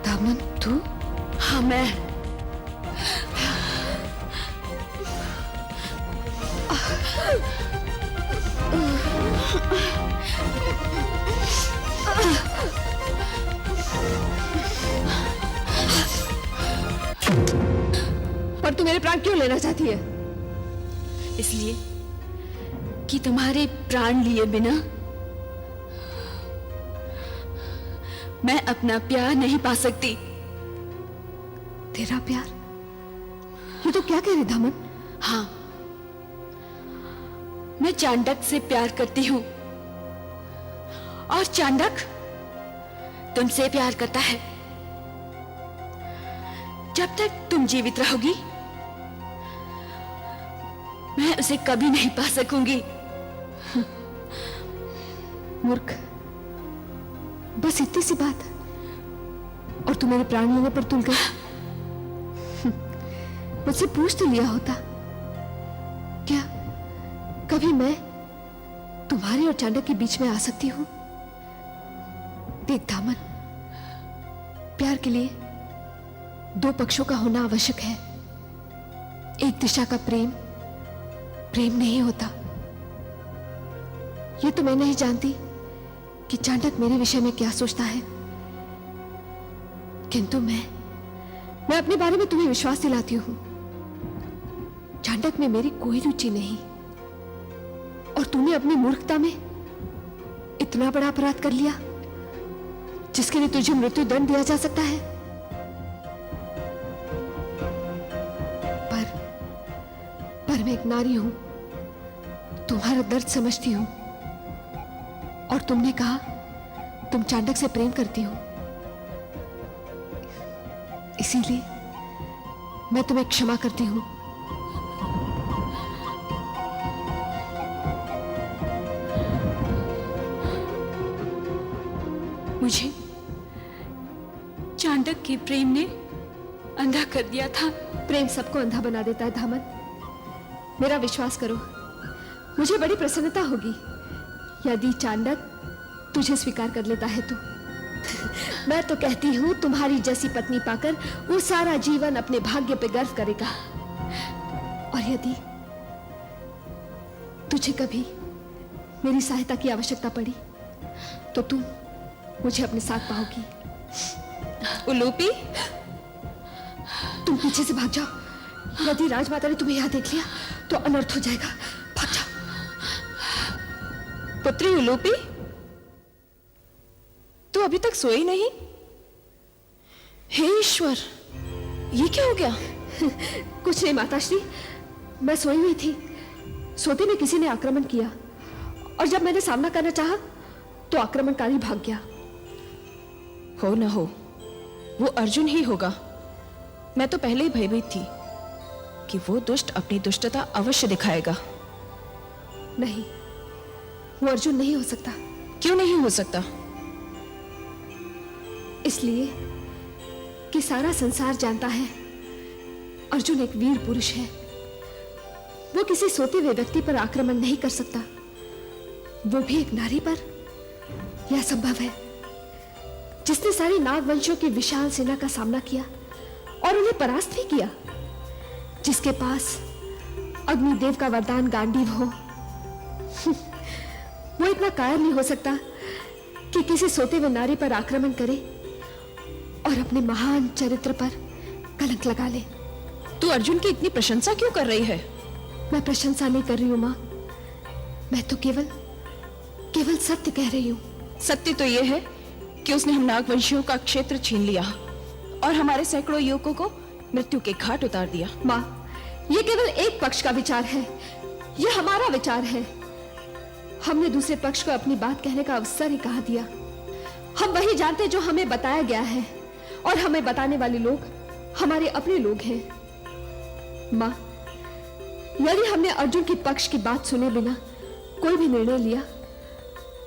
दामन, तू? हाँ, मैं। पर तू मेरे प्राण क्यों लेना चाहती है? इसलिए कि तुम्हारे प्राण लिए बिना मैं अपना प्यार नहीं पा सकती। तेरा प्यार? ये तो क्या कह रही दामन? हाँ, मैं चांडक से प्यार करती हूं और चांडक तुमसे प्यार करता है। जब तक तुम जीवित रहोगी मैं उसे कभी नहीं पा सकूंगी। मूर्ख, बस इतनी सी बात और तू मेरे प्राण लेने पर तुल गई। मुझसे पूछ तो लिया होता। क्या कभी मैं तुम्हारे और चांडक के बीच में आ सकती हूं? देख दामन, प्यार के लिए दो पक्षों का होना आवश्यक है। एक दिशा का प्रेम प्रेम नहीं होता। ये तो मैं नहीं जानती कि चांडक मेरे विषय में क्या सोचता है, किंतु मैं अपने बारे में तुम्हें विश्वास दिलाती हूं। चांडक में मेरी कोई रुचि नहीं और तूने अपनी मूर्खता में इतना बड़ा अपराध कर लिया जिसके लिए तुझे मृत्यु दंड दिया जा सकता है। पर मैं एक नारी हूं, तुम्हारा दर्द समझती हूं और तुमने कहा तुम चांडक से प्रेम करती हो, इसीलिए मैं तुम्हें क्षमा करती हूं। मुझे चांडक के प्रेम ने अंधा कर दिया था। प्रेम सबको अंधा बना देता है दामन। मेरा विश्वास करो, मुझे बड़ी प्रसन्नता होगी यदि चांडक तुझे स्वीकार कर लेता है तो। मैं तो कहती हूं तुम्हारी जैसी पत्नी पाकर वो सारा जीवन अपने भाग्य पे गर्व करेगा। और यदि तुझे कभी मेरी सहायता की आवश्यकता पड़ी तो तुम मुझे अपने साथ पाओगी। उलूपी, तुम पीछे से भाग जाओ। यदि राजमाता ने तुम्हें यहां देख लिया तो अनर्थ हो जाएगा। भाग जाओ। पुत्री उलूपी, तू अभी तक सोई नहीं? हे ईश्वर, ये क्या हो गया? कुछ नहीं माताश्री, मैं सोई हुई थी। सोते में किसी ने आक्रमण किया और जब मैंने सामना करना चाहा तो आक्रमणकारी भाग गया। हो न हो वो अर्जुन ही होगा। मैं तो पहले ही भयभीत थी कि वो दुष्ट अपनी दुष्टता अवश्य दिखाएगा। नहीं, वो अर्जुन नहीं हो सकता। क्यों नहीं हो सकता? इसलिए कि सारा संसार जानता है अर्जुन एक वीर पुरुष है। वो किसी सोते हुए व्यक्ति पर आक्रमण नहीं कर सकता, वो भी एक नारी पर। यह संभव है जिसने सारी नागवंशों की विशाल सेना का सामना किया और उन्हें परास्त भी किया, जिसके पास अग्निदेव का वरदान गांडीव हो। वो इतना कायर नहीं हो सकता कि किसी सोते हुए नारी पर आक्रमण करे और अपने महान चरित्र पर कलंक लगा ले। तू अर्जुन की इतनी प्रशंसा क्यों कर रही है? मैं प्रशंसा नहीं कर रही हूँ माँ, मैं तो केवल सत्य कह रही हूँ। सत्य तो यह है कि उसने हम नागवंशियों का क्षेत्र छीन लिया और हमारे सैकड़ों युवकों को मृत्यु के घाट उतार दिया। माँ, ये केवल एक पक्ष का विचार है, ये हमारा विचार है। हमने दूसरे पक्ष को अपनी बात कहने का अवसर ही कहाँ दिया। हम वही जानते जो हमें बताया गया है, और हमें बताने वाले लोग हमारे अपने लोग हैं। माँ, यदि हमने अर्जुन के पक्ष की बात सुने बिना कोई भी निर्णय लिया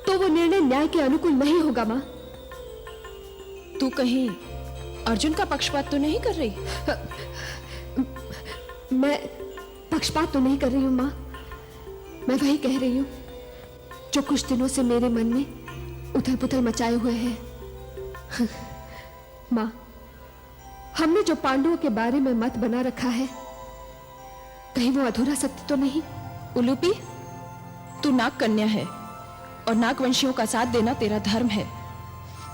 तो वो निर्णय न्याय के अनुकूल नहीं होगा। माँ, तू कहीं अर्जुन का पक्षपात तो नहीं कर रही? मैं पक्षपात तो नहीं कर रही हूं माँ, मैं वही कह रही हूं जो कुछ दिनों से मेरे मन में उथल पुथल मचाए हुए है। माँ, हमने जो पांडवों के बारे में मत बना रखा है, कहीं वो अधूरा सत्य तो नहीं? उलूपी, तू नाग कन्या है और नागवंशियों का साथ देना तेरा धर्म है।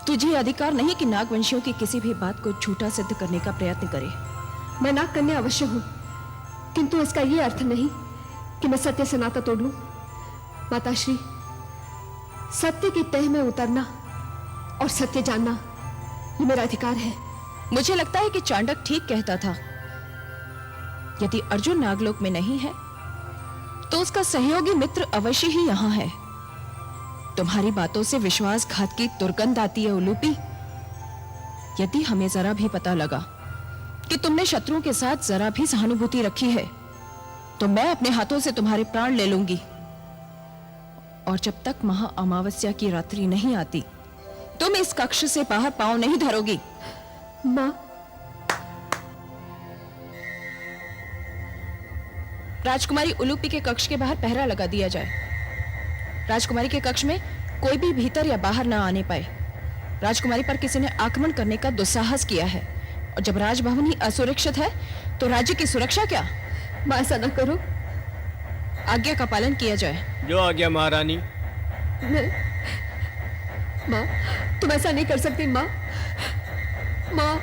तुझे अधिकार नहीं कि नागवंशियों की किसी भी बात को झूठा सिद्ध करने का प्रयत्न करे। मैं नाग कन्या अवश्य हूं, किंतु इसका यह अर्थ नहीं कि मैं सत्य से नाता तोड़ लूं। माताश्री, सत्य की तह में उतरना और सत्य जानना ये मेरा अधिकार है। मुझे लगता है कि चाणक्य ठीक कहता था, यदि अर्जुन नागलोक में नहीं है तो उसका सहयोगी मित्र अवश्य ही यहां है। तुम्हारी बातों से विश्वासघात की दुर्गंध आती है उलूपी। यदि हमें जरा भी पता लगा कि तुमने शत्रुओं के साथ जरा भी सहानुभूति रखी है तो मैं अपने हाथों से तुम्हारे प्राण ले लूंगी। और जब तक महा अमावस्या की रात्रि नहीं आती तुम इस कक्ष से बाहर पांव नहीं धरोगी। मां, राजकुमारी उलूपी के कक्ष के बाहर पहरा लगा दिया जाए। राजकुमारी के कक्ष में कोई भी भीतर या बाहर ना आने पाए। राजकुमारी पर किसी ने आक्रमण करने का दुस्साहस किया है, और जब राजभवन ही असुरक्षित है तो राज्य की सुरक्षा क्या? मां, ऐसा न करो। आज्ञा का पालन किया जाए। जो आज्ञा महारानी। मां, तुम ऐसा नहीं कर सकती। मां, मां,